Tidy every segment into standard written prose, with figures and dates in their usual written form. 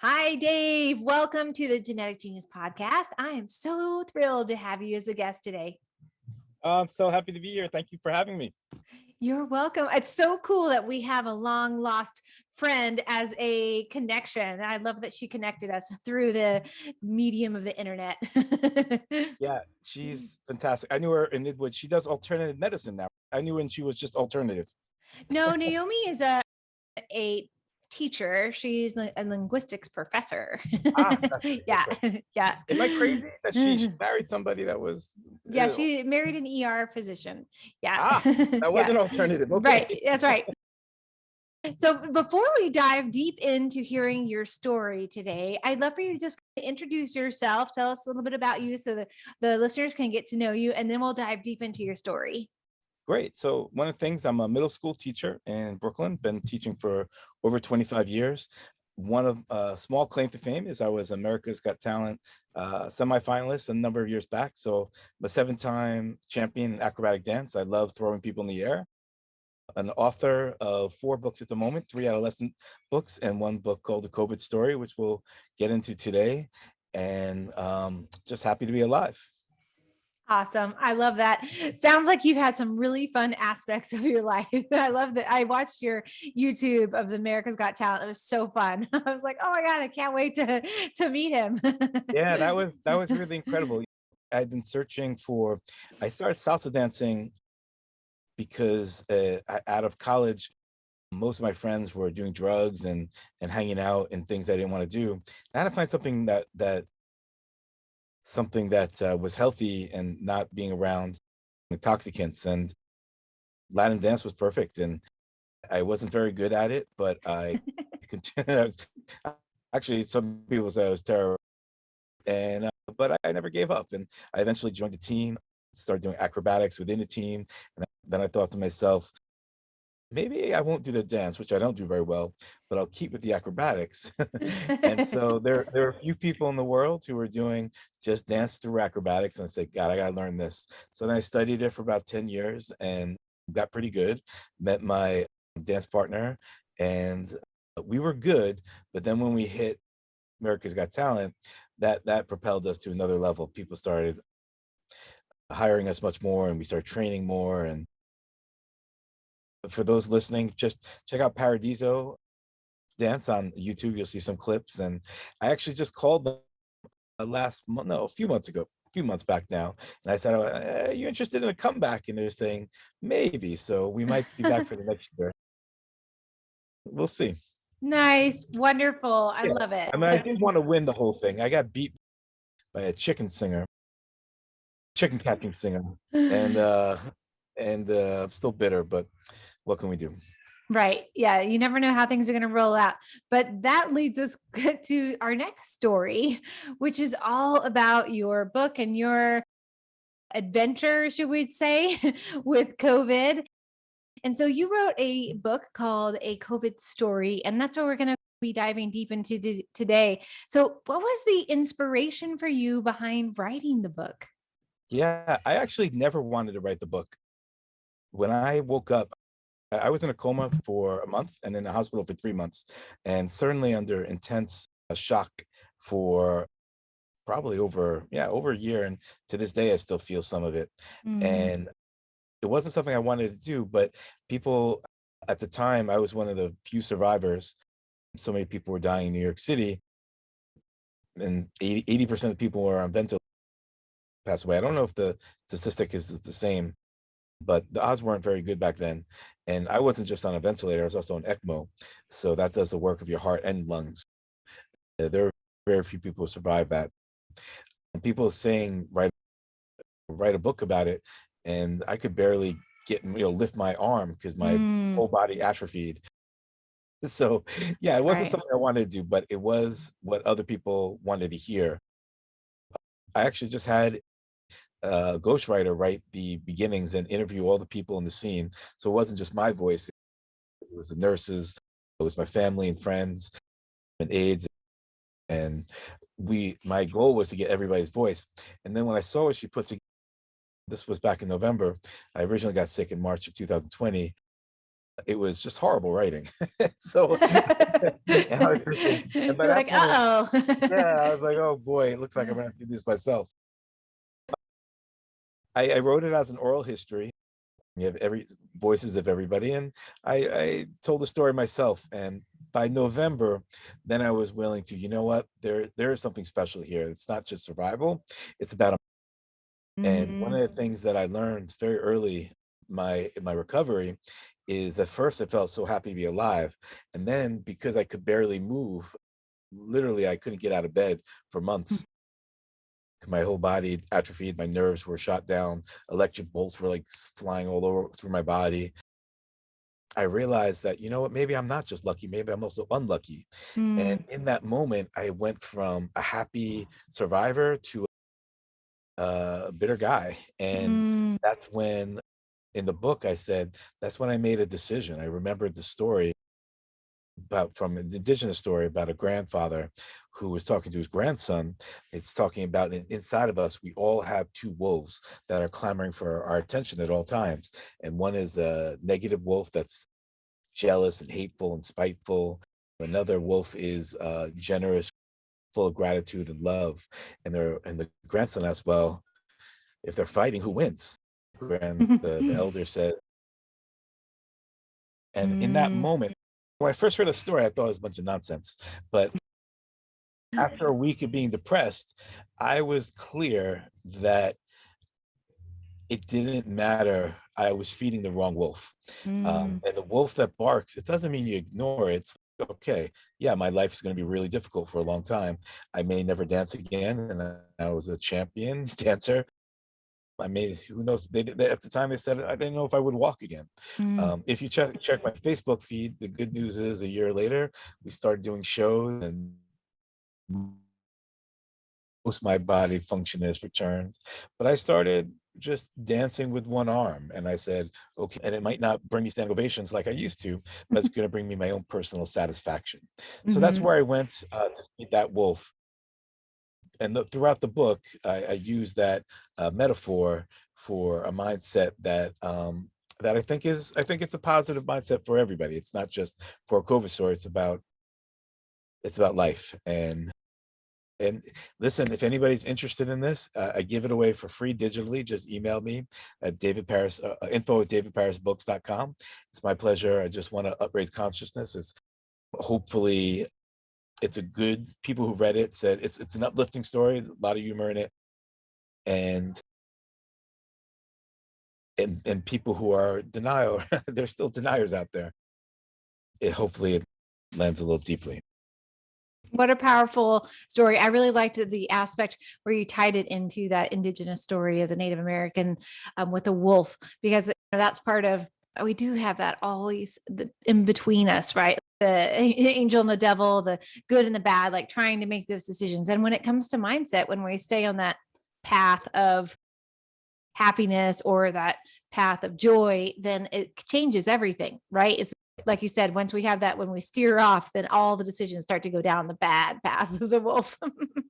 Hi, Dave. Welcome to the Genetic Genius Podcast. I am so thrilled to have you as a guest today. I'm so happy to be here. Thank you for having me. You're welcome. It's so cool that we have a long lost friend as a connection. I love that she connected us through the medium of the internet. Yeah, she's fantastic. I knew her in Midwood. She does alternative medicine now. I knew when she was just alternative. No, Naomi is a teacher. She's a linguistics professor. That's right. Yeah, That's right. yeah. Am I crazy that she married somebody that was? Yeah, she married an ER physician. Yeah. That was Yeah. an alternative. Right. Okay. That's right. So before we dive deep into hearing your story today, I'd love for you to just introduce yourself, tell us a little bit about you so that the listeners can get to know you, and then we'll dive deep into your story. Great. So one of the things, I'm a middle school teacher in Brooklyn, been teaching for over 25 years. One of small claim to fame is I was America's Got Talent semifinalist a number of years back. So I'm a 7-time champion in acrobatic dance. I love throwing people in the air. An author of 4 books at the moment, 3 adolescent books, and 1 book called The COVID Story, which we'll get into today. And just happy to be alive. Awesome. I love that. Sounds like you've had some really fun aspects of your life. I love that. I watched your YouTube of the America's Got Talent. It was so fun. I was like, oh my God, I can't wait to meet him. Yeah, that was really incredible. I'd been searching for, I started salsa dancing because out of college, most of my friends were doing drugs and hanging out and things I didn't want to do. I had to find something that was healthy and not being around intoxicants. And Latin dance was perfect. And I wasn't very good at it, but I continued. Actually, some people say I was terrible, and but I never gave up. And I eventually joined the team, started doing acrobatics within the team, and then I thought to myself, maybe I won't do the dance, which I don't do very well, but I'll keep with the acrobatics. And so there are a few people in the world who are doing just dance through acrobatics, and I said, God, I gotta learn this. So then I studied it for about 10 years and got pretty good. Met my dance partner, and we were good. But then when we hit America's Got Talent, that propelled us to another level. People started hiring us much more, and we started training more. And for those listening, just check out Paradiso Dance on YouTube. You'll see some clips. And I actually just called them last month, no, a few months ago, a few months back now. And I said, are you interested in a comeback? And they're saying, maybe. So we might be back for the next year. We'll see. Nice. Wonderful. I Yeah. love it. I mean, I didn't want to win the whole thing. I got beat by a chicken catching singer. And I'm still bitter, but what can we do? Right. Yeah. You never know how things are going to roll out. But that leads us to our next story, which is all about your book and your adventure, should we say, with COVID. And so you wrote a book called A COVID Story, and that's what we're going to be diving deep into today. So, what was the inspiration for you behind writing the book? Yeah, I actually never wanted to write the book. When I woke up, I was in a coma for a month and in the hospital for 3 months, and certainly under intense shock for probably over a year. And to this day, I still feel some of it. Mm, And it wasn't something I wanted to do, but people at the time, I was one of the few survivors. So many people were dying in New York City, and 80% of the people were on ventilators passed away. I don't know if the statistic is the same, but the odds weren't very good back then. And I wasn't just on a ventilator, I was also on ECMO. So that does the work of your heart and lungs. There are very few people who survive that. And people saying, write a book about it. And I could barely lift my arm because my mm, whole body atrophied. So yeah, it wasn't right. something I wanted to do, but it was what other people wanted to hear. I actually just had a ghostwriter write the beginnings and interview all the people in the scene. So it wasn't just my voice, it was the nurses, it was my family and friends and aides. And my goal was to get everybody's voice. And then when I saw what she put together, this was back in November. I originally got sick in March of 2020. It was just horrible writing. So And I was thinking, and by You're that like, point, uh-oh. yeah, I was like, oh boy, it looks like I'm gonna have to do this myself. I wrote it as an oral history. You have every voices of everybody, and I told the story myself. And by November, then I was willing to, you know what, there is something special here. It's not just survival; it's about. And one of Mhm. the things that I learned very early in my recovery is at first I felt so happy to be alive, and then because I could barely move, literally I couldn't get out of bed for months. My whole body atrophied, my nerves were shot down, electric bolts were like flying all over through my body. I realized that, you know what, maybe I'm not just lucky, maybe I'm also unlucky. And Mm, in that moment, I went from a happy survivor to a bitter guy. And mm, that's when in the book I said, that's when I made a decision. I remembered the story about from an indigenous story about a grandfather who was talking to his grandson. It's talking about inside of us, we all have two wolves that are clamoring for our attention at all times. And one is a negative wolf that's jealous and hateful and spiteful. Another wolf is generous, full of gratitude and love. And the grandson asks, well, if they're fighting, who wins? And the elder said, and in that mm, moment, when I first heard the story, I thought it was a bunch of nonsense. But after a week of being depressed, I was clear that it didn't matter. I was feeding the wrong wolf. mm, And the wolf that barks, it doesn't mean you ignore it. It's okay. Yeah, my life is going to be really difficult for a long time. I may never dance again. And I was a champion dancer. I mean, who knows? At the time they said I didn't know if I would walk again. mm. If you check my Facebook feed, the good news is a year later we started doing shows and most of my body function has returned. But I started just dancing with one arm, and I said, okay, and it might not bring me standing ovations like I used to, but it's going to bring me my own personal satisfaction. So that's Mhm. where I went to meet that wolf. And throughout the book, I use that metaphor for a mindset that I think it's a positive mindset for everybody. It's not just for a Covisaur. It's about life. And listen, if anybody's interested in this, I give it away for free digitally. Just email me at info@davidparisbooks.com. It's my pleasure. I just want to upraise consciousness. It's hopefully it's a good people who read it said it's an uplifting story, a lot of humor in it, and and people who are denial, there's still deniers out there. Hopefully it lands a little deeply. What a powerful story. I really liked the aspect where you tied it into that indigenous story of the Native American with the wolf, because that's part of, we do have that always in between us, right? The angel and the devil, the good and the bad, like trying to make those decisions. And when it comes to mindset, when we stay on that path of happiness or that path of joy, then it changes everything, right? It's like you said, once we have that, when we steer off, then all the decisions start to go down the bad path of the wolf.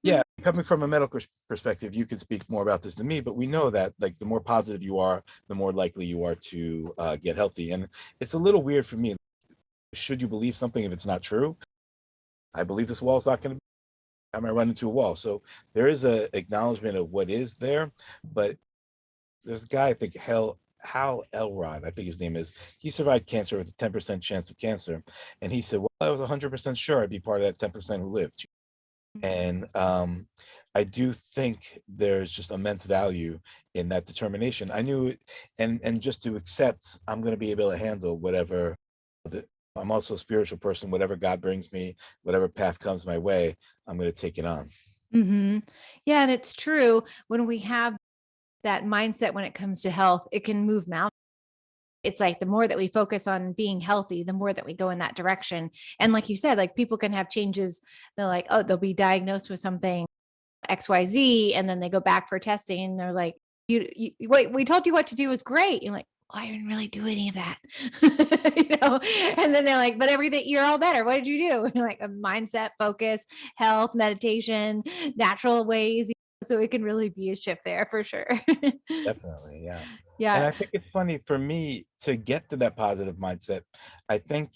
Yeah, coming from a medical perspective, you could speak more about this than me, but we know that like the more positive you are, the more likely you are to get healthy. And it's a little weird for me. Should you believe something if it's not true? I believe this wall is not going to. I might run into a wall. So there is a acknowledgement of what is there, but this guy, I think Hal Elrod, I think his name is. He survived cancer with a 10% chance of cancer, and he said, "Well, I was 100% sure I'd be part of that 10% who lived." And I do think there's just immense value in that determination. I knew it, and just to accept, I'm going to be able to handle whatever. The, I'm also a spiritual person. Whatever God brings me, whatever path comes my way, I'm going to take it on. Hmm. Yeah, and it's true, when we have that mindset when it comes to health, it can move mountains. It's like the more that we focus on being healthy, the more that we go in that direction. And like you said, like people can have changes. They're like, oh, they'll be diagnosed with something XYZ, and then they go back for testing and they're like, you wait, we told you what to do was great. You're like, well, I didn't really do any of that. And then they're like, but everything, you're all better. What did you do? You're like, a mindset, focus, health, meditation, natural ways. So it can really be a shift there for sure. Definitely, yeah. And Yeah. I think it's funny for me to get to that positive mindset. I think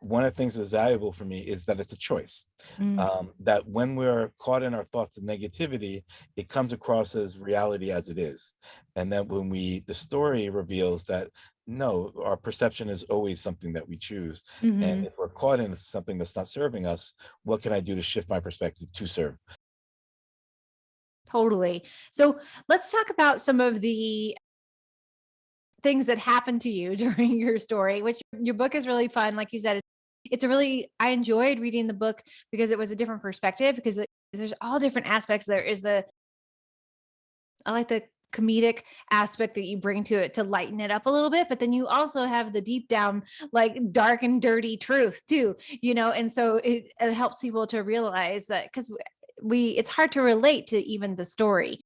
one of the things that's valuable for me is that it's a choice. Mm, That when we're caught in our thoughts of negativity, it comes across as reality as it is. And then when the story reveals that no, our perception is always something that we choose. And mhm, if we're caught in something that's not serving us, what can I do to shift my perspective to serve? totally. So let's talk about some of the things that happened to you during your story, which your book is really fun. Like you said, it's a really, I enjoyed reading the book because it was a different perspective because there's all different aspects. There is I like the comedic aspect that you bring to it to lighten it up a little bit, but then you also have the deep down, like dark and dirty truth too, and so it helps people to realize that because it's hard to relate to even the story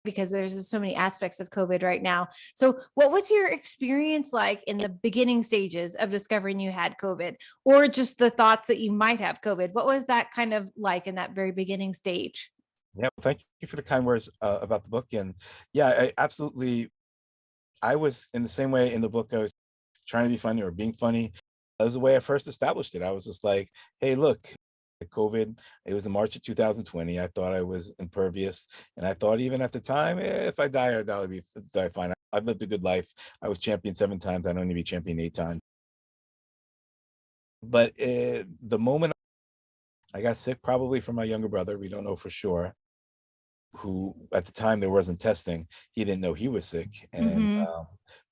because there's just so many aspects of COVID right now. So, what was your experience like in the beginning stages of discovering you had COVID, or just the thoughts that you might have COVID? What was that kind of like in that very beginning stage? Yeah, thank you for the kind words about the book. And yeah, I absolutely, I was in the same way in the book. I was trying to be funny or being funny. That was the way I first established it. I was just like, hey, look, COVID, it was in March of 2020. I thought I was impervious. And I thought even at the time, if I die, I'll die fine. I've lived a good life. I was champion 7 times. I don't need to be champion 8 times. But the moment I got sick, probably from my younger brother, we don't know for sure, who at the time there wasn't testing. He didn't know he was sick, and Hmm.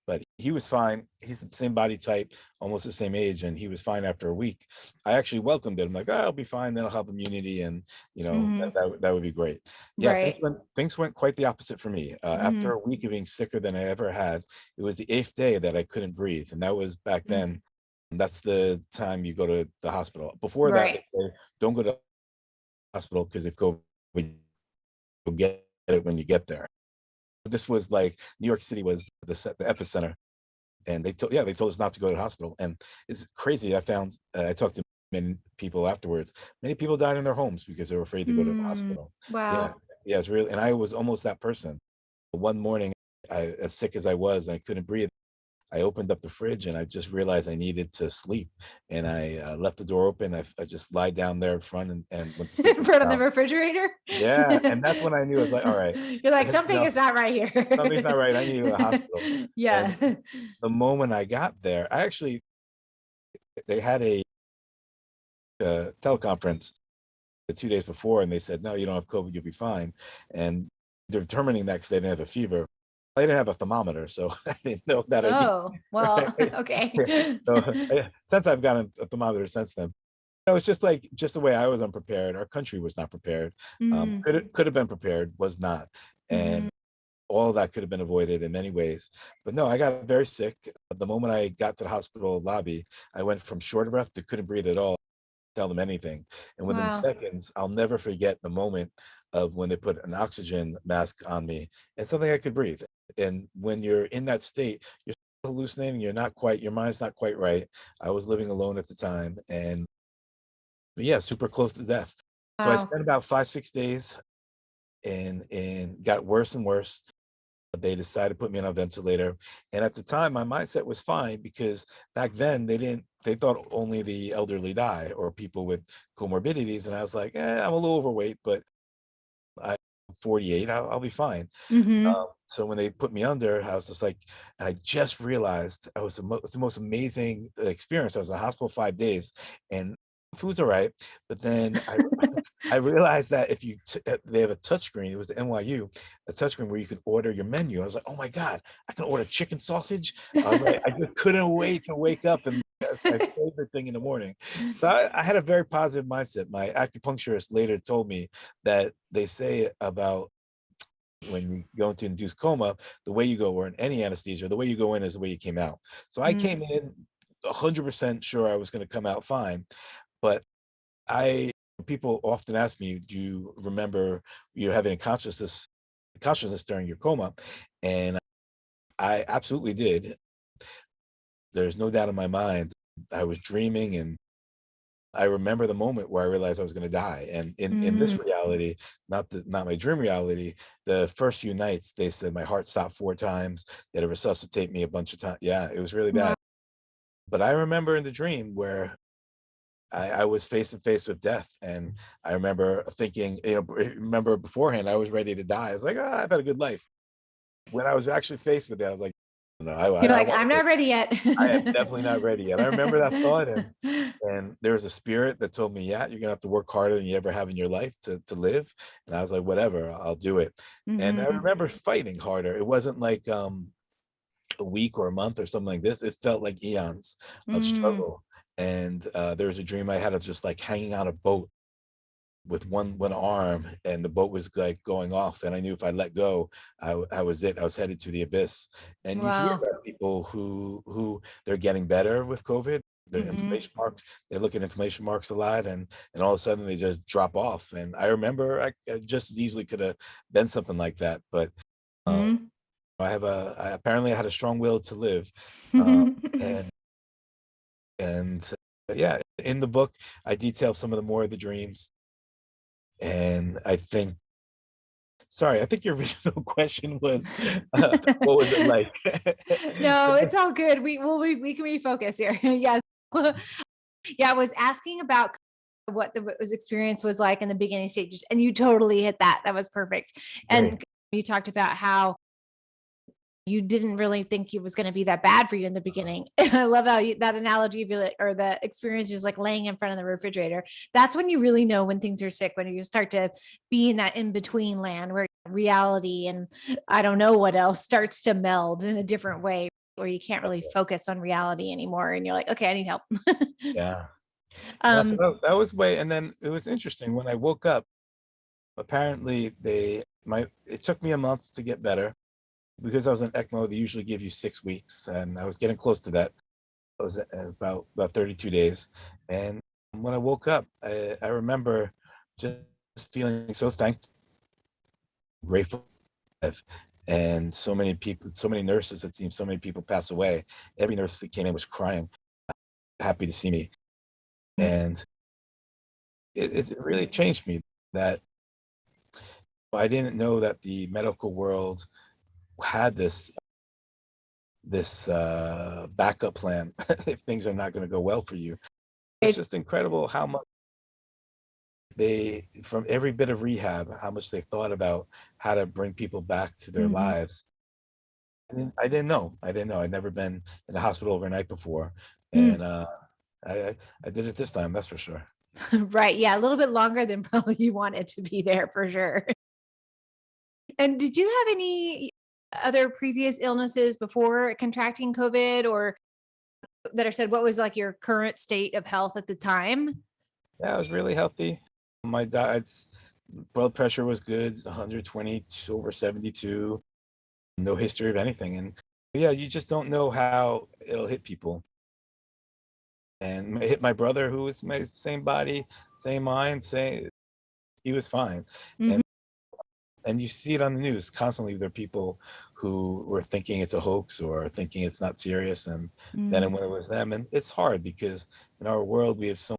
but he was fine. He's the same body type, almost the same age, and he was fine after a week. I actually welcomed it. I'm like, oh, I'll be fine. Then I'll have immunity, and Hmm. that would be great. Yeah, Right. things went quite the opposite for me. After Hmm. a week of being sicker than I ever had, it was the eighth day that I couldn't breathe, and that was back then. That's the time you go to the hospital. Before that, they Right. say don't go to the hospital because if COVID, you'll get it when you get there. This was like New York City was the epicenter, and they told us not to go to the hospital. And it's crazy. I found I talked to many people afterwards. Many people died in their homes because they were afraid to go to the Mm. hospital. Yeah, Wow. yeah, it's real. And I was almost that person. One morning, as sick as I was, and I couldn't breathe. I opened up the fridge and I just realized I needed to sleep. And I left the door open. I just lied down there in front and went to sleep In on front the of the couch. refrigerator. Yeah, and that's when I knew I was like, all right, You're like, something is not right something's not right. I need to go to the hospital. here. And Yeah. the moment I got there, I actually they had a teleconference the 2 days before, and they said, "No, you don't have COVID. You'll be fine." And they're determining that because they didn't have a fever. I didn't have a thermometer, so I didn't know that I need. Oh, well, Right? Yeah. okay. So since I've gotten a thermometer since then, it's just like just the way I was unprepared. Our country was not prepared. Mm, Could have been prepared, was not, mhm. and all of that could have been avoided in many ways. But no, I got very sick. The moment I got to the hospital lobby, I went from short of breath to couldn't breathe at all. Tell them anything. And within Wow. seconds, I'll never forget the moment of when they put an oxygen mask on me and something I could breathe. And when you're in that state, you're hallucinating. Your mind's not quite right. I was living alone at the time, and yeah, super close to death. So I Wow. spent about 5, 6 days and got worse and worse. They decided to put me on a ventilator. And at the time, my mindset was fine because back then they thought only the elderly die or people with comorbidities. And I was like, I'm a little overweight, but I'm 48, I'll be fine. Mhm. So when they put me under, I was just like, and I just realized it's the most amazing experience. I was in the hospital 5 days and food's all right. But then I realized that if they have a touchscreen, it was the NYU, a touchscreen where you could order your menu. I was like, oh my God, I can order chicken sausage. I was like, I just couldn't wait to wake up, and that's my favorite thing in the morning. So I had a very positive mindset. My acupuncturist later told me that they say about when you go into induced coma, the way you go, or in any anesthesia, the way you go in is the way you came out. So I Mm. came in 100% sure I was going to come out fine, but I people often ask me, "Do you remember you having a consciousness during your coma?" And I absolutely did. There's no doubt in my mind. I was dreaming, and I remember the moment where I realized I was going to die. And in Mm. this reality, not my dream reality, the first few nights they said my heart stopped 4 times. They had to resuscitate me a bunch of times. Yeah, it was really bad. Wow. But I remember in the dream where I was face to face with death, and I remember thinking, remember beforehand, I was ready to die. I was like, I've had a good life. When I was actually faced with that, I was like, no, You're I like, want I'm to live. not ready yet. I am definitely not ready yet. I remember that thought, and there was a spirit that told me, yeah, you're gonna have to work harder than you ever have in your life to live. And I was like, whatever, I'll do it. And I Hmm. remember fighting harder. It wasn't like a week or a month or something like this. It felt like eons of Mm. struggle. And there was a dream I had of just like hanging on a boat with one arm, and the boat was like going off, and I knew if I let go, I was it. I was headed to the abyss. And you hear Wow. about people who they're getting better with COVID. Their Hmm. inflammation marks, they look at inflammation marks a lot, and all of a sudden they just drop off. And I remember I just as easily could have been something like that, but um, Hmm. apparently I had a strong will to live, uh, and yeah, in the book I detail some of the more of the dreams, and I think. Sorry, I think your original question was, what was it like? No, it's all good. We can refocus here. Yeah. Yeah, I was asking about what the was experience was like in the beginning stages, and you totally hit that. That was perfect. Great. And you talked about how you didn't really think it was going to be that bad for you in the beginning. I love how that analogy of like, or the experience was like laying in front of the refrigerator. That's when you really know when things are sick, when you start to be in that in between land where reality and I don't know what else starts to meld in a different way, where you can't really focus on reality anymore. And you're like, okay, I need help. Yeah. Yeah, so um, that was way, and then it was interesting when I woke up, apparently it took me a month to get better. Because I was in ECMO, they usually give you 6 weeks, and I was getting close to that. I was at about 32 days. And when I woke up, I remember just feeling so thankful, grateful, and so many people, so many nurses, it seemed so many people pass away. Every nurse that came in was crying, happy to see me. And it really changed me that I didn't know that the medical world had this backup plan if things are not going to go well for you. It's it, just incredible how much they, from every bit of rehab, how much they thought about how to bring people back to their mhm. lives. I didn't know. I didn't know. I'd never been in the hospital overnight before, Mm. and I did it this time. That's for sure. Right. Yeah. A little bit longer than probably you want it to be there for sure. And did you have any other previous illnesses before contracting COVID, or that are said, what was like your current state of health at the time? Yeah, I was really healthy. My diet's blood pressure was good, 120 over 72. No history of anything, and yeah, you just don't know how it'll hit people. And it hit my brother, who was my same body, same mind, same. He was fine, Mhm. and you see it on the news constantly. There are people who were thinking it's a hoax or thinking it's not serious, and then Mm. when it was them, and it's hard because in our world we have so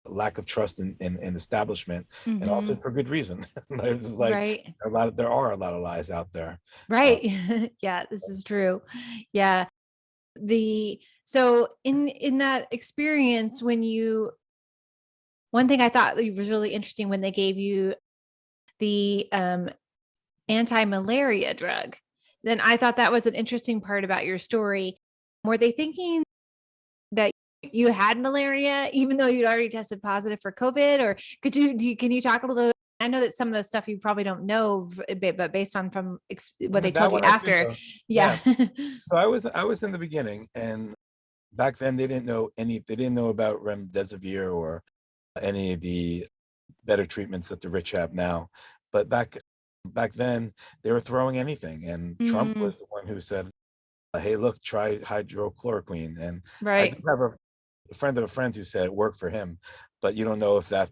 lack of trust in establishment, and often Mhm. for good reason. There's just like Right. there are a lot of lies out there. Uh, Right. Yeah, this is true. Yeah. The so in that experience when you one thing I thought was really interesting when they gave you the anti-malaria drug, then I thought that was an interesting part about your story. Were they thinking that you had malaria even though you'd already tested positive for COVID? Or can you talk a little? I know that some of the stuff you probably don't know, but based on from what they that told you one I do after, know. yeah. Yeah. So I was in the beginning, and back then they didn't know about remdesivir or any of the better treatments that the rich have now. But back then they were throwing anything, and Trump Mm, was the one who said, "Hey, look, try hydrochloroquine." And I do right. have a friend of a friend who said it worked for him, but you don't know if that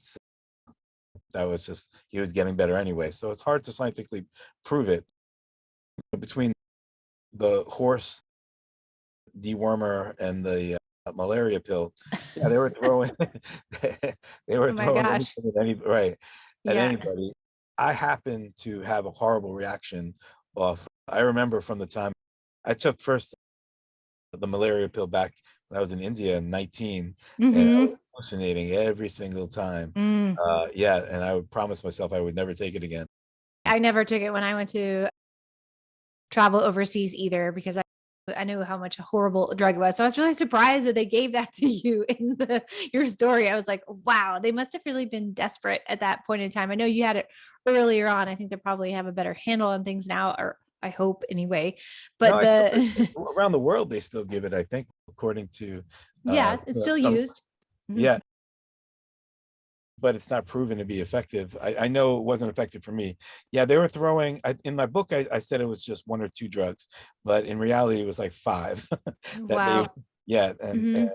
was just he was getting better anyway. So it's hard to scientifically prove it. Between the horse dewormer and the malaria pill, yeah, they were throwing they were Oh my throwing gosh. anything at at Yeah. anybody. I happened to have a horrible reaction off. I remember from the time I took first the malaria pill back when I was in India in 19, and I Hmm. was hallucinating every single time. Mm. Yeah, and I would promise myself I would never take it again. I never took it when I went to travel overseas either because I knew how much a horrible drug it was. So I was really surprised that they gave that to you in your story. I was like, wow, they must have really been desperate at that point in time. I know you had it earlier on. I think they probably have a better handle on things now, or I hope anyway. No, But I still the around the world, they still give it, I think, according to, yeah, it's still some. used. Mhm. Yeah, but it's not proven to be effective. I know it wasn't effective for me. Yeah, they were throwing in my book, I said it was just 1 or 2 drugs, but in reality, it was like 5 that they Wow. yeah, Hmm.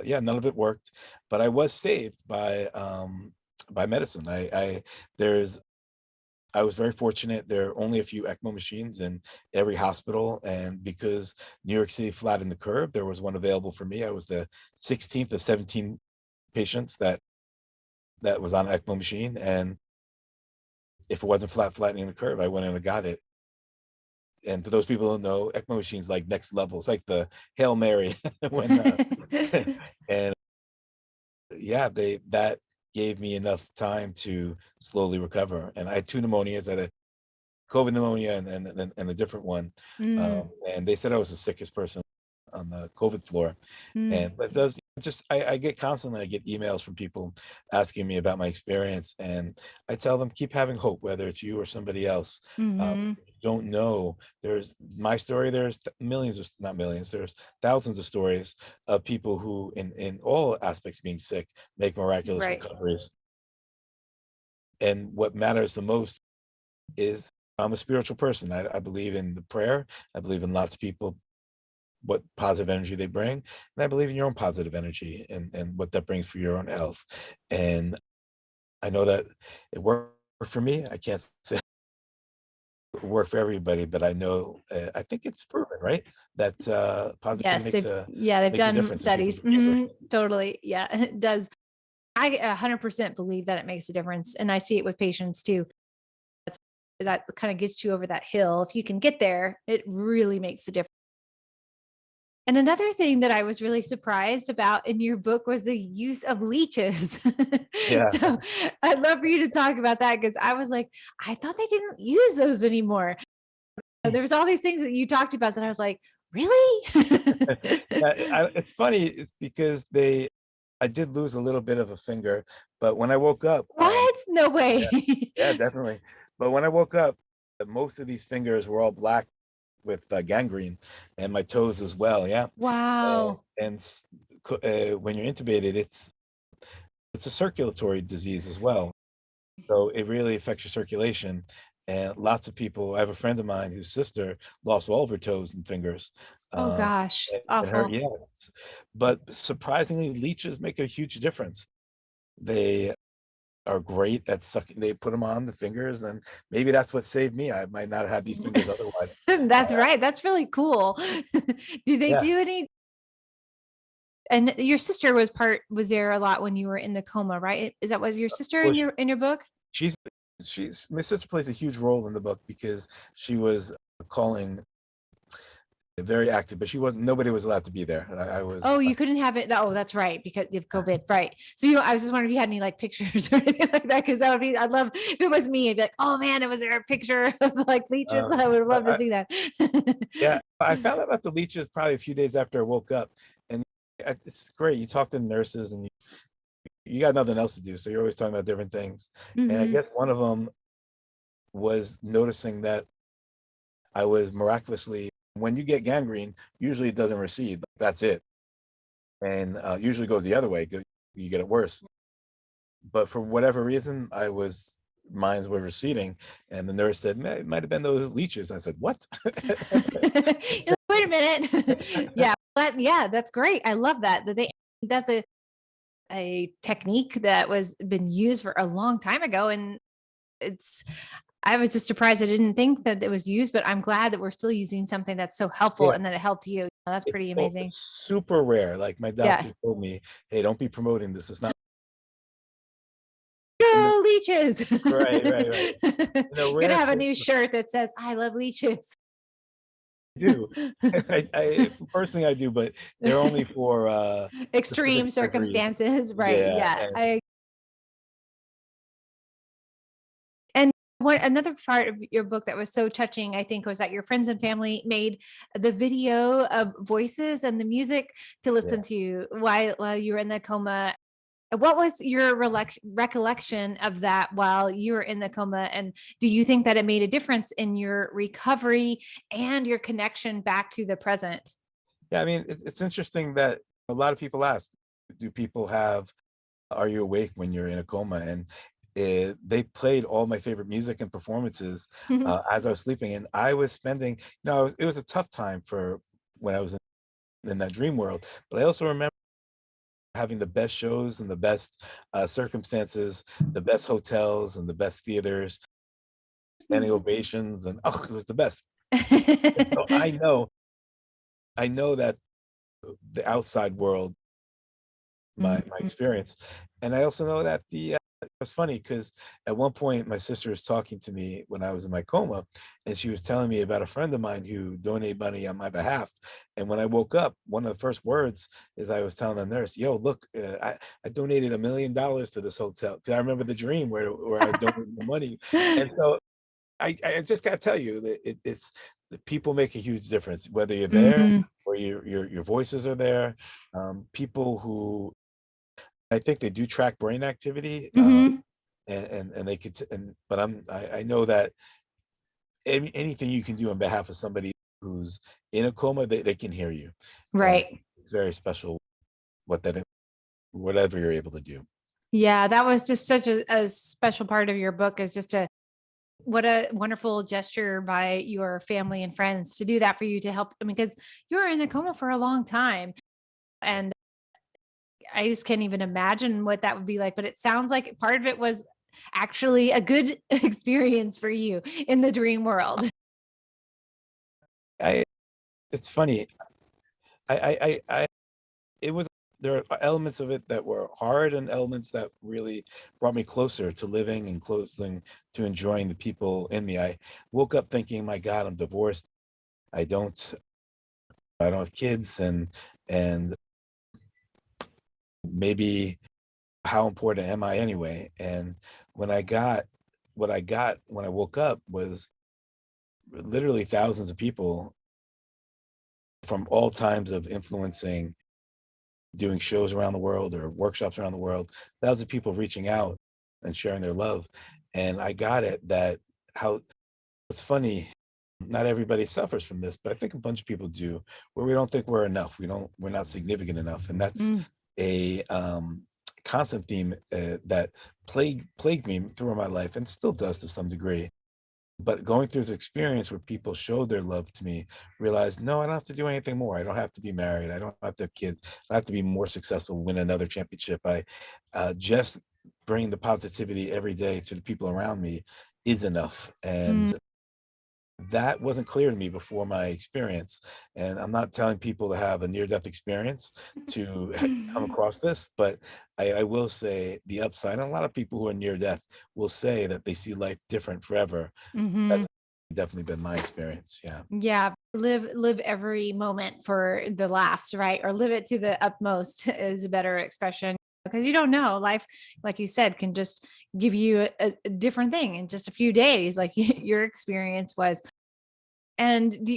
yeah, none of it worked, but I was saved by medicine. There's I was very fortunate. There are only a few ECMO machines in every hospital, and because New York City flattened the curve, there was one available for me. I was the 16th of 17 patients that was on an ECMO machine, and if it wasn't flattening the curve, I went in and got it. And to those people who don't know, ECMO machines like next level. It's like the Hail Mary when and yeah, they that gave me enough time to slowly recover. And I had 2 pneumonias. I had a COVID pneumonia and a different one. Mm, And they said I was the sickest person on the COVID floor. mm, And but those just I get constantly I get emails from people asking me about my experience, and I tell them keep having hope, whether it's you or somebody else. mhm. You don't know. There's my story. There's millions of not millions. There's thousands of stories of people who, in all aspects, being sick, make miraculous Right. recoveries. And what matters the most is I'm a spiritual person. I believe in the prayer. I believe in lots of people what positive energy they bring. And I believe in your own positive energy and what that brings for your own health. And I know that it worked for me. I can't say it worked for everybody, but I know I think it's proven, right? That positivity Yes, they've makes a done difference in studies. people's recovery. Mhm, totally. Yeah, it does. I 100% believe that it makes a difference, and I see it with patients too. That kind of gets you over that hill. If you can get there, it really makes a difference. And another thing that I was really surprised about in your book was the use of leeches. Yeah. So I'd love for you to talk about that because I was like, I thought they didn't use those anymore. There was all these things that you talked about that I was like, really? It's funny. It's because I did lose a little bit of a finger, but when I woke up, What? No yeah, way. yeah, definitely. But when I woke up, most of these fingers were all black with gangrene, and my toes as well. Yeah, Wow. when you're intubated, it's a circulatory disease as well, so it really affects your circulation. And lots of people. I have a friend of mine whose sister lost all of her toes and fingers. Oh Um, gosh, it's and her, awful. yeah. But surprisingly, leeches make a huge difference. They are great at sucking. They put them on the fingers, and maybe that's what saved me. I might not have these fingers otherwise. That's right. That's really cool. Do they Yeah. do any and your sister was there a lot when you were in the coma, right? Is that was your sister Well, in your book? she's she's my sister plays a huge role in the book because she was calling very active, but she wasn't. Nobody was allowed to be there. I was. Oh, you couldn't have it. Oh, that's right, because of COVID, right? So I was just wondering if you had any like pictures or anything like that, because that would be. I'd love if it was me. I'd be like, oh man, it was there a picture of like leeches. Uh, I would love to I, see that. yeah, I found out about the leeches probably a few days after I woke up, and it's great. You talk to the nurses, and you got nothing else to do, so you're always talking about different things. And I Hmm. guess one of them was noticing that I was miraculously, when you get gangrene, usually it doesn't recede. That's it. And usually goes the other way. You get it worse. But for whatever reason, mines were receding. And the nurse said, it might have been those leeches. I said, what? You're like, wait a minute. Yeah, yeah, that's great. I love that. That's a technique that was been used for a long time ago, and it's I was just surprised I didn't think that it was used, but I'm glad that we're still using something that's so helpful Yeah. and that it helped you. That's pretty amazing. It's super rare. Like my Yeah. doctor told me, hey, don't be promoting this. It's not. And Go leeches. right, right, right. In a Gonna rare have a case, new shirt that says I love leeches. do. I personally I do, but they're only for specific Extreme surgeries. circumstances, right? Yeah, Yeah. and And what another part of your book that was so touching, I think, was that your friends and family made the video of voices and the music to yeah. listen to while you were in the coma. What was your recollection of that while you were in the coma? And do you think that it made a difference in your recovery and your connection back to the present? Yeah, I mean, it's interesting that a lot of people ask, do people have "Are you awake" when you're in a coma? And they played all my favorite music and performances as I was sleeping, and I was spending, it was a tough time for when I was in that dream world, but I also remember having the best shows and the best circumstances, the best hotels and the best theaters, standing ovations, and oh, it was the best. And so I know that the outside world, my Mhm. experience. And I also know that it was funny because at one point my sister was talking to me when I was in my coma, and she was telling me about a friend of mine who donated money on my behalf. And when I woke up, one of the first words is I was telling the nurse, "Yo, look, I donated $1 million to this hotel," because I remember the dream where I was donating the money. And so I just gotta tell you that it's the people make a huge difference, whether you're there Mhm. or your voices are there. People who I think they do track brain activity, Mhm. and they could, but I know that anything you can do on behalf of somebody who's in a coma, they can hear you, and Right. it's very special what that whatever you're able to do. Yeah, that was just such a special part of your book is just a what a wonderful gesture by your family and friends to do that for you to help. I mean, because you were in a coma for a long time. And I just can't even imagine what that would be like. But it sounds like part of it was actually a good experience for you in the dream world. I It's funny. I it was there are elements of it that were hard and elements that really brought me closer to living and closer to enjoying the people in me. I woke up thinking, "My God, I'm divorced. I don't I don't have kids, and maybe how important am I anyway?" And when I got what I got when I woke up was literally thousands of people from all times of influencing, doing shows around the world or workshops around the world, thousands of people reaching out and sharing their love. And I got it that how it's funny, not everybody suffers from this, but I think a bunch of people do, where we don't think we're enough. We're not significant enough. And that's Mm, a constant theme that plagued me through my life and still does to some degree. But going through this experience where people showed their love to me, realized, no, I don't have to do anything more. I don't have to be married. I don't have to have kids. I don't have to be more successful, win another championship. I just bring the positivity every day to the people around me is enough. mm. And that wasn't clear to me before my experience. And I'm not telling people to have a near-death experience to come across this, but I will say the upside. And a lot of people who are near death will say that they see life different forever. Mhm. That's definitely been my experience, yeah. Yeah, live every moment for the last, right? Or live it to the utmost is a better expression because you don't know. Life, like you said, can just give you a different thing in just a few days, like your experience was. And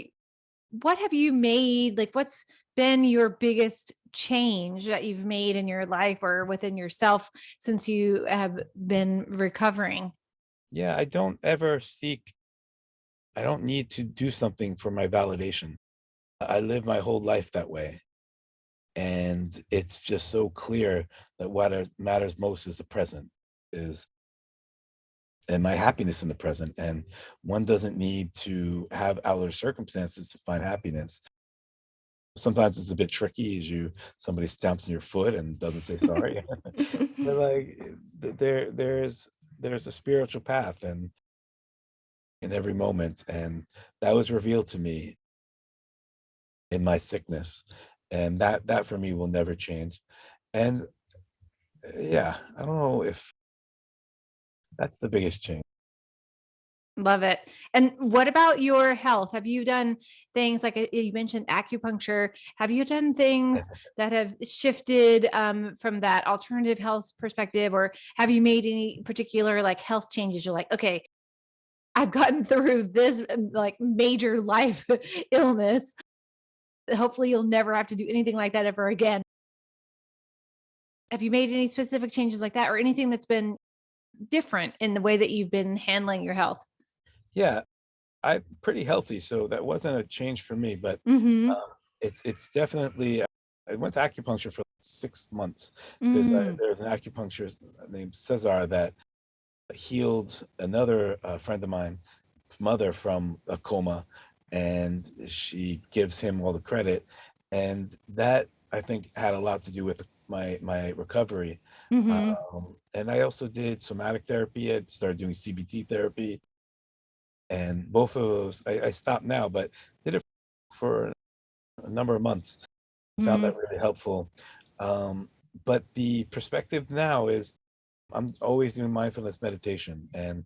what have you made? Like, what's been your biggest change that you've made in your life or within yourself since you have been recovering? Yeah, I don't need to do something for my validation. I live my whole life that way, and it's just so clear that matters most is the present, is and my happiness in the present, and one doesn't need to have outer circumstances to find happiness. Sometimes it's a bit tricky as somebody stamps on your foot and doesn't say sorry. But, like, there's a spiritual path and in every moment, and that was revealed to me in my sickness, and that for me will never change. And, yeah, I don't know if that's the biggest change. Love it. And what about your health? Have you done things like you mentioned acupuncture? Have you done things that have shifted from that alternative health perspective, or have you made any particular like health changes? You're like, okay, I've gotten through this like major life illness. Hopefully, you'll never have to do anything like that ever again. Have you made any specific changes like that, or anything that's been different in the way that you've been handling your health? Yeah, I'm pretty healthy, so that wasn't a change for me, but, Mm-hmm. it's definitely I went to acupuncture for 6 months because, Mm. there's an acupuncturist named Cesar that healed another, friend of mine mother from a coma, and she gives him all the credit, and that, I think, had a lot to do with my recovery, Mhm. and I also did somatic therapy. I started doing CBT therapy, and both of those I stopped now, but did it for a number of months. Found that Mhm. really helpful. Um, but the perspective now is I'm always doing mindfulness meditation, and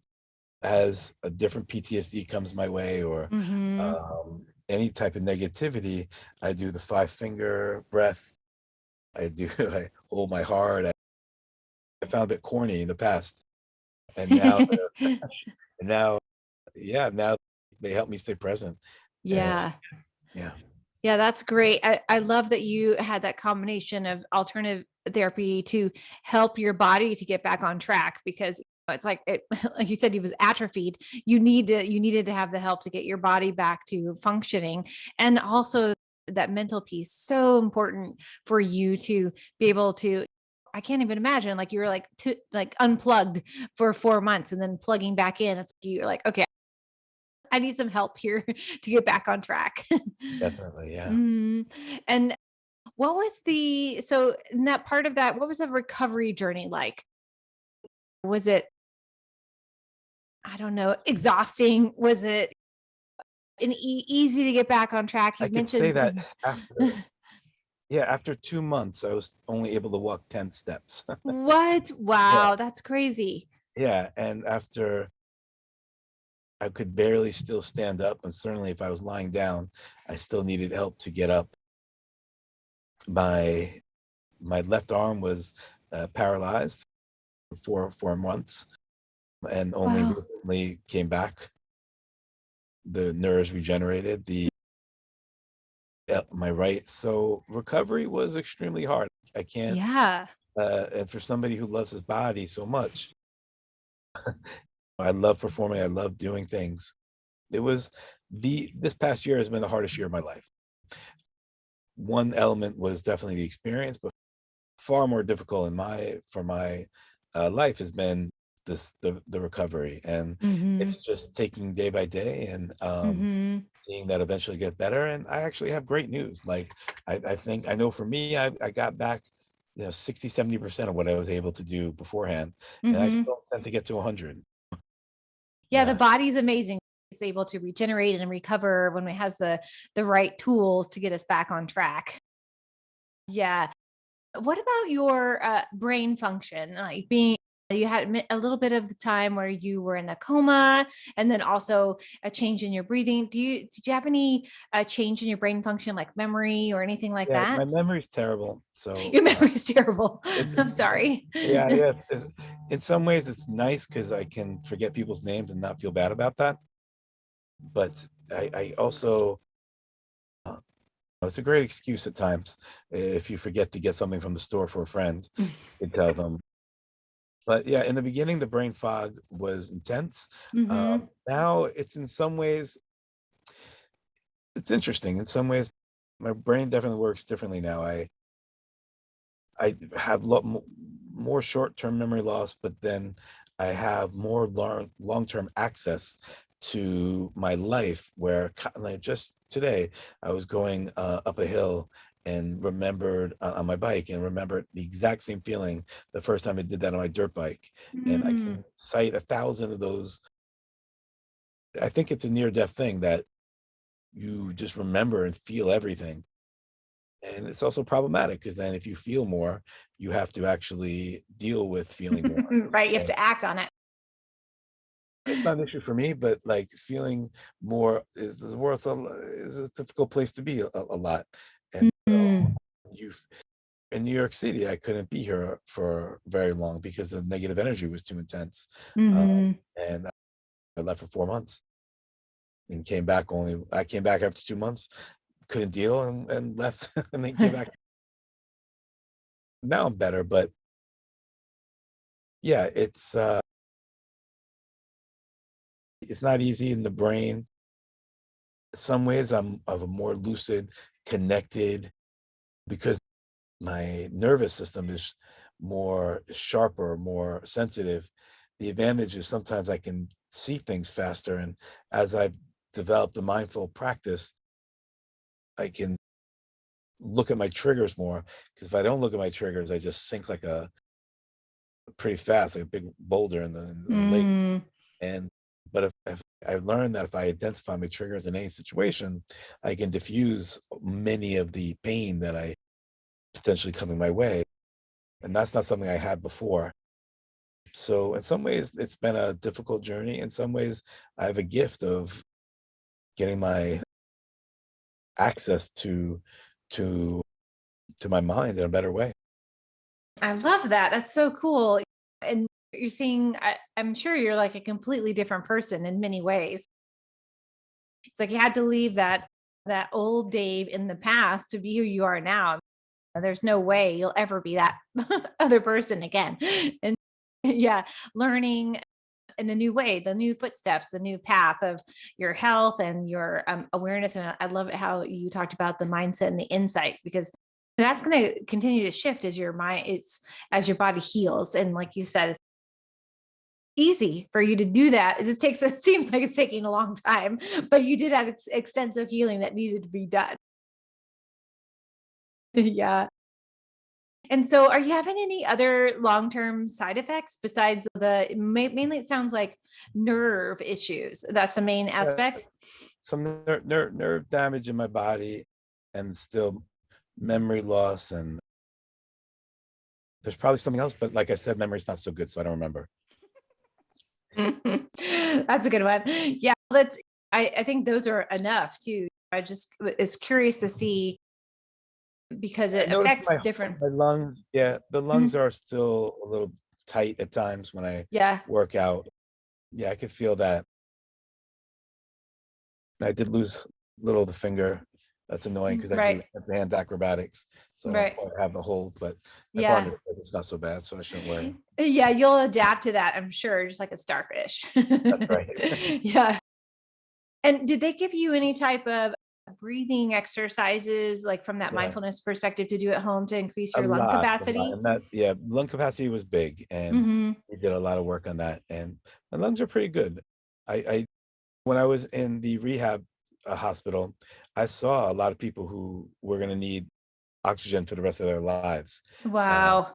as a different PTSD comes my way or Mhm. any type of negativity, I do the 5 finger breath. I do, I hold my heart. I found it corny in the past. And now, yeah, now they help me stay present. And Yeah. yeah, Yeah, that's great. I love that you had that combination of alternative therapy to help your body to get back on track, because it's like it, like you said, he was atrophied. You needed to have the help to get your body back to functioning. And also that mental piece, so important for you to be able to. I can't even imagine, like you were like like unplugged for 4 months and then plugging back in. It's you're like, okay, I need some help here to get back on track. definitely. Yeah. Mhm. And what was so in that part of that, what was the recovery journey like? Was it, I don't know, exhausting? Was it easy to get back on track? I You could say mentioned that yeah, after 2 months, I was only able to walk 10 steps. what? Yeah. Wow, that's crazy. Yeah. And after I could barely still stand up, and certainly if I was lying down, I still needed help to get up. My my left arm was paralyzed for 4 months, and only Wow. recently came back. The nerves regenerated. The my right. So recovery was extremely hard. I can't. Yeah. And for somebody who loves his body so much, I love performing. I love doing things. It was this past year has been the hardest year of my life. One element was definitely the experience, but far more difficult in my for my life has been the recovery, and Mhm. it's just taking day by day and Mhm. seeing that eventually get better. And I actually have great news. Like I think I know for me, I got back 60-70% of what I was able to do beforehand, and I Mhm. still tend to get to 100. Yeah, the Yeah. body's amazing. It's able to regenerate and recover when it has the right tools to get us back on track. Yeah. What about your brain function? Like being, you had a little bit of the time where you were in the coma, and then also a change in your breathing. Did you have any change in your brain function, like memory or anything like Yeah, that? my memory's terrible. So Your memory is terrible. it, I'm sorry. yeah, yeah. In some ways, it's nice because I can forget people's names and not feel bad about that. But I also, uh, it's a great excuse at times if you forget to get something from the store for a friend. You tell them. But yeah, in the beginning, the brain fog was intense. Hmm. Now it's in some ways, it's interesting. In some ways, my brain definitely works differently now. I have more short-term memory loss, but then I have more long-term access to my life. Where like just today, I was going up a hill and remembered on my bike and remembered the exact same feeling the first time I did that on my dirt bike, and I Mm. can cite 1,000 of those. I think it's a near-death thing that you just remember and feel everything. And it's also problematic because then if you feel more, you have to actually deal with feeling more. Right. You have And to act on it. it's not an issue for me, but, like, feeling more is the world's is a difficult place to be a lot, and so Mm, you in New York City, I couldn't be here for very long because the negative energy was too intense, um, mhm. and I left for 4 months and came back only I came back after 2 months, couldn't deal and left, and then came back. Now I'm better, but yeah, it's not easy in the brain. In some ways, I'm of a more lucid, connected because my nervous system is more sharper, more sensitive. The advantage is sometimes I can see things faster, and as I've developed the mindful practice, I can look at my triggers more. Because if I don't look at my triggers, I just sink like a pretty fast, like a big boulder in the lake. Mm, And but if I've learned that if I identify my triggers in any situation, I can diffuse many of the pain that I potentially coming my way. And that's not something I had before. So in some ways, it's been a difficult journey. In some ways, I have a gift of getting my access to to my mind in a better way. I love that. That's so cool. And you're seeing, I'm sure you're like a completely different person in many ways. It's like you had to leave that old Dave in the past to be who you are now. There's no way you'll ever be that other person again. And yeah, learning in a new way, the new footsteps, the new path of your health and your awareness. And I love it how you talked about the mindset and the insight because that's going to continue to shift as your mind, it's as your body heals. And like you said, it's easy for you to do that. It just takes, it seems like it's taking a long time, but you did have extensive healing that needed to be done. Yeah. And so, are you having any other long-term side effects besides mainly it sounds like nerve issues? That's the main Yeah, aspect? some nerve damage in my body, and still memory loss, and there's probably something else. But like I said, memory's not so good, so I don't remember. That's a good one. Yeah, that's I think those are enough too. I just is curious to see because I it noticed affects different. my lungs. Yeah, the lungs Mhm. are still a little tight at times when I Yeah. work out. Yeah, I could feel that. I did lose a little of the finger. That's annoying because I do Right. hand acrobatics, so I don't Right. quite have the hold. But my Yeah. partner says it's not so bad, so I shouldn't worry. Yeah, you'll adapt to that, I'm sure, just like a starfish. That's right. Yeah. And did they give you any type of breathing exercises, like from that Yeah, mindfulness perspective to do at home to increase a your lung lot, a lot, capacity? and that yeah, lung capacity was big, and Mhm. we did a lot of work on that, and my lungs are pretty good. I when I was in the rehab hospital, I saw a lot of people who were going to need oxygen for the rest of their lives. Um, Wow.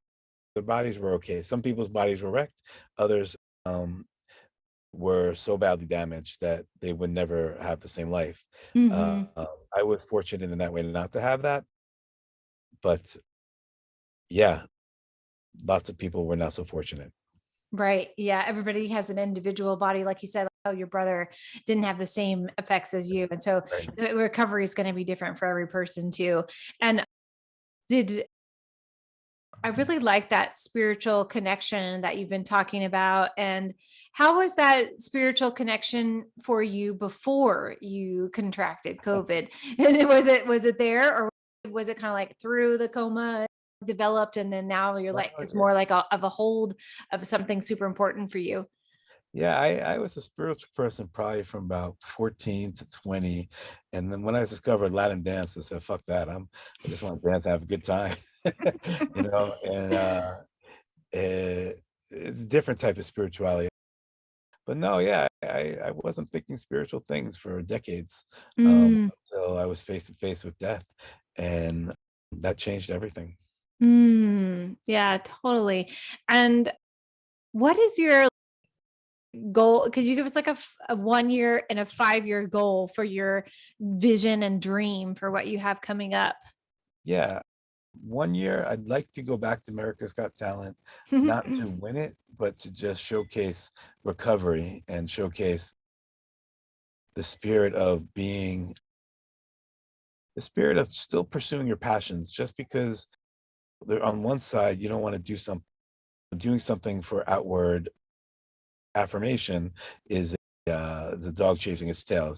their bodies were okay. Some people's bodies were wrecked. Others um, were so badly damaged that they would never have the same life. Mhm. I was fortunate in that way not to have that, but yeah, lots of people were not so fortunate. Right. Yeah, everybody has an individual body, like you said, oh, your brother didn't have the same effects as you, and so Right. the recovery is gonna be different for every person too. And did I really like that spiritual connection that you've been talking about. And how was that spiritual connection for you before you contracted COVID? And was it there or was it kind of like through the coma developed and then now you're Oh, like it's yeah. more like of a hold of something super important for you? Yeah, I was a spiritual person probably from about 14 to 20. And then when I discovered Latin dance, I said, fuck that. I just want to dance, have a good time. And it's a different type of spirituality. But no, yeah, I wasn't thinking spiritual things for decades Mm, until I was face to face with death. And that changed everything. yeah, totally. And what is your goal? Could you give us like a 1 year and a 5 year goal for your vision and dream for what you have coming up? Yeah. One year, I'd like to go back to America's Got Talent, not to win it, but to just showcase recovery and showcase the spirit of being the spirit of still pursuing your passions just because they're on one side, you don't want to do something doing something for outward affirmation is the dog chasing its tail.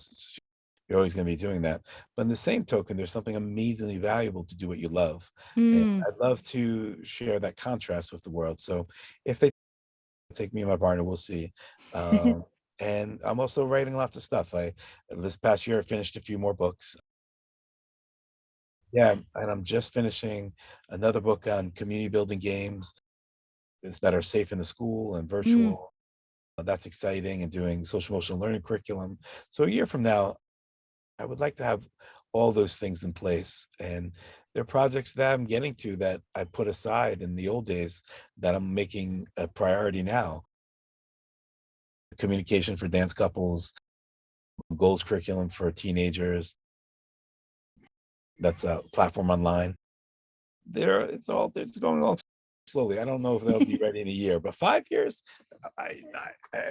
You're always going to be doing that. But in the same token, there's something amazingly valuable to do what you love. And Mm. I'd love to share that contrast with the world. So if they take me and my partner, we'll see. Um, and I'm also writing lots of stuff. I This past year I finished a few more books. Yeah, and I'm just finishing another book on community building games that are safe in the school and Mm. virtual. That's exciting, and doing social emotional learning curriculum. So a year from now, I would like to have all those things in place. And there are projects that I'm getting to that I put aside in the old days that I'm making a priority now. Communication for dance couples, goals curriculum for teenagers. That's a platform online. It's going along slowly. I don't know if that'll be ready in a year, but 5 years,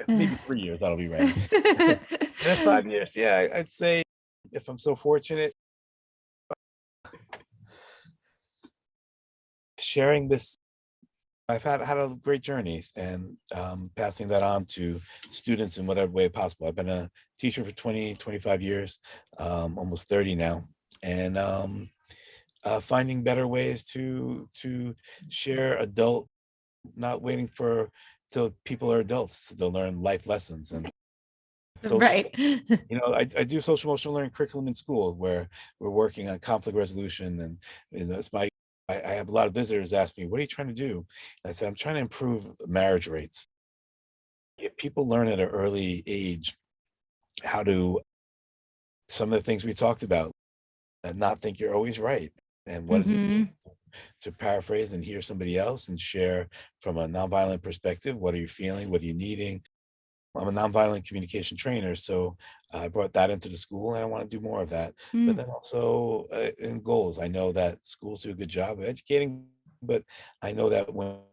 maybe 3 years that'll be ready. And in 5 years, yeah, I'd say if I'm so fortunate, sharing this, I've had a great journeys and passing that on to students in whatever way possible. I've been a teacher for 20, 25 years, almost 30 now, and finding better ways to share adult, not waiting for till people are adults to learn life lessons and social. Right. I do social emotional learning curriculum in school where we're working on conflict resolution, and it's my I have a lot of visitors ask me, "What are you trying to do?" And I said, "I'm trying to improve marriage rates. If people learn at an early age how to some of the things we talked about, and not think you're always right, and what does it mean Hmm. to paraphrase and hear somebody else and share from a nonviolent perspective. What are you feeling? What are you needing?" I'm a nonviolent communication trainer, so I brought that into the school, and I want to do more of that. But Mm. then also in goals, I know that schools do a good job of educating, but I know that when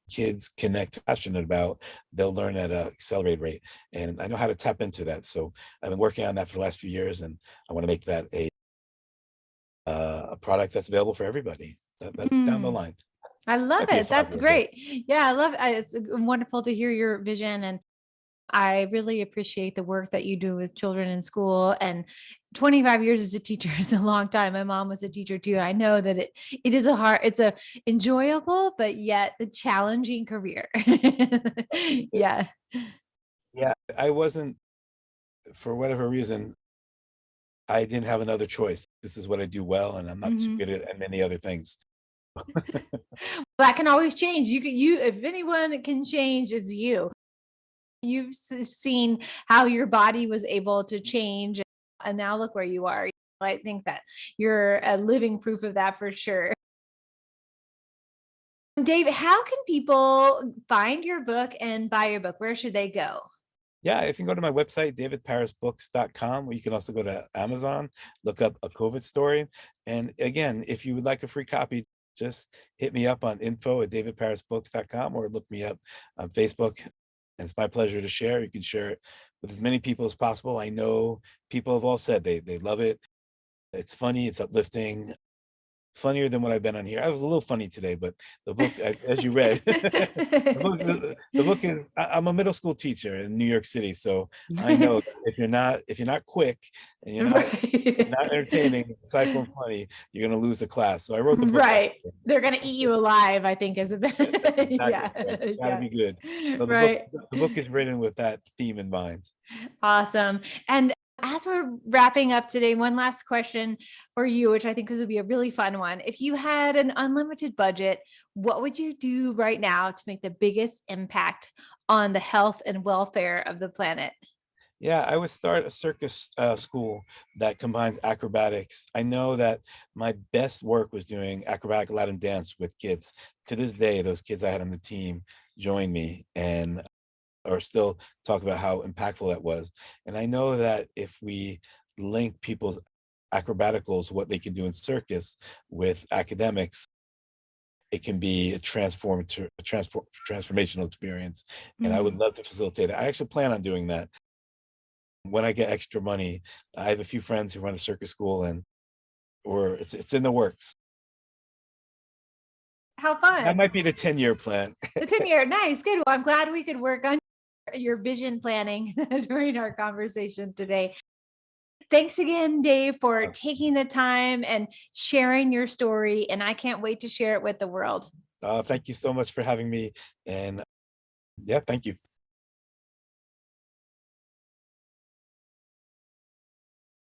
kids connect passionate about, they'll learn at an accelerated rate, and I know how to tap into that. So I've been working on that for the last few years, and I want to make that a product that's available for everybody. That's down the Mm. line. I love Might be a it. That's 5 year thing. great. Yeah, I love it. It's wonderful to hear your vision, and I really appreciate the work that you do with children in school. And 25 years as a teacher is a long time. My mom was a teacher too. I know that it's a enjoyable but yet a challenging career. It- Yeah. yeah, I wasn't, for whatever reason, I didn't have another choice. This is what I do well, and I'm not too Mhm. good at many other things. That can always change. You if anyone can change is you. You've seen how your body was able to change, and now look where you are. I think that you're a living proof of that for sure. Dave, how can people find your book and buy your book? Where should they go? Yeah, if you can go to my website, davidparisbooks.com, or you can also go to Amazon, look up A COVID Story. And again, if you would like a free copy, just hit me up on info@davidparisbooks.com or look me up on Facebook. And it's my pleasure to share. You can share it with as many people as possible. I know people have all said they love it. It's funny, it's uplifting, funnier than what I've been on here. I was a little funny today, but the book, as you read, the book is. I'm a middle school teacher in New York City, so I know that if you're not quick and you're not Right. entertaining, insightful, and funny, you're gonna lose the class. So I wrote the book that Right. They're gonna eat you alive, I think is a that's bit. exactly Yeah. right. Got to Yeah. be good. So the book Right. the book is written with that theme in mind. Awesome. And as we're wrapping up today, one last question for you, which I think this would be a really fun one. If you had an unlimited budget, what would you do right now to make the biggest impact on the health and welfare of the planet? Yeah, I would start a circus school that combines acrobatics. I know that my best work was doing acrobatic Latin dance with kids. To this day, those kids I had on the team join me and or still talk about how impactful that was. And I know that if we link people's acrobaticals, what they can do in circus with academics, it can be transformational experience. And I would Mm. love to facilitate it. I actually plan on doing that when I get extra money. I have a few friends who run a circus school, and or it's in the works. How That fun. might be the 10-year plan. The 10-year. Nice. Good. Well, I'm glad we could work on your vision planning during our conversation today. Thanks again, Dave, for taking the time and sharing your story. And I can't wait to share it with the world. Thank you so much for having me. And yeah, thank you.